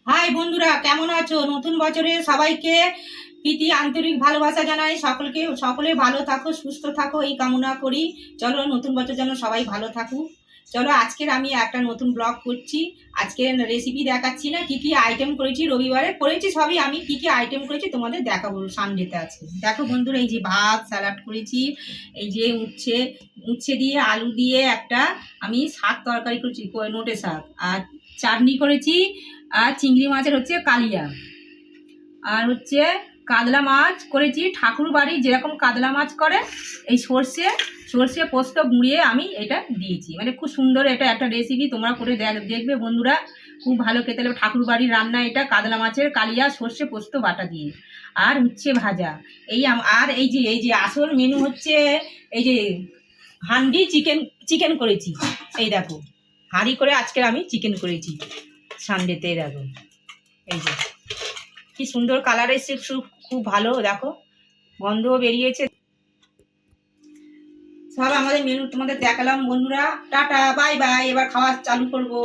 High বন্ধুরা, কেমন আছো? নতুন বছরে সবাইকে প্রীতি আন্তরিক ভালোবাসা জানাই। সকলে ভালো থাকো, সুস্থ থাকো এই কামনা করি। চলো, নতুন বছর যেন সবাই ভালো থাকুক। চলো, আজকের আমি একটা নতুন ব্লগ করছি। আজকের রেসিপি দেখাচ্ছি না, কি কি আইটেম করেছি। রবিবারে করেছি সবই। আমি কি কি আইটেম করেছি তোমাদের দেখাবো সানডেতে। আছে দেখো বন্ধুরা, এই যে ভাত স্যালাড করেছি, এই যে উচ্ছে দিয়ে আলু দিয়ে একটা আমি শাক তরকারি করেছি, নোটে শাক, আর চাটনি করেছি, আর চিংড়ি মাছের হচ্ছে কালিয়া, আর হচ্ছে কাতলা মাছ করেছি ঠাকুর বাড়ি যেরকম কাতলা মাছ করে, এই সর্ষে সর্ষে পোস্ত গুঁড়িয়ে আমি এটা দিয়েছি। মানে খুব সুন্দর, এটা একটা রেসিপি, তোমরা করে দেখবে বন্ধুরা, খুব ভালো খেতে লাগবে। ঠাকুর বাড়ির রান্না এটা, কাতলা মাছের কালিয়া সর্ষে পোস্ত বাটা দিয়ে, আর উচ্ছে ভাজা। আর এই যে আসল মেনু হচ্ছে এই যে হান্ডি চিকেন করেছি। এই দেখো, হাঁড়ি করে আজকে আমি চিকেন করেছি সানডেতে। দেখো, এই যে কি সুন্দর কালার এসছে, খুব ভালো। দেখো, গন্ধও বেরিয়েছে। সব আমাদের মেনু তোমাদের দেখালাম বন্ধুরা। Tata, bye bye. এবার খাওয়া চালু করবো।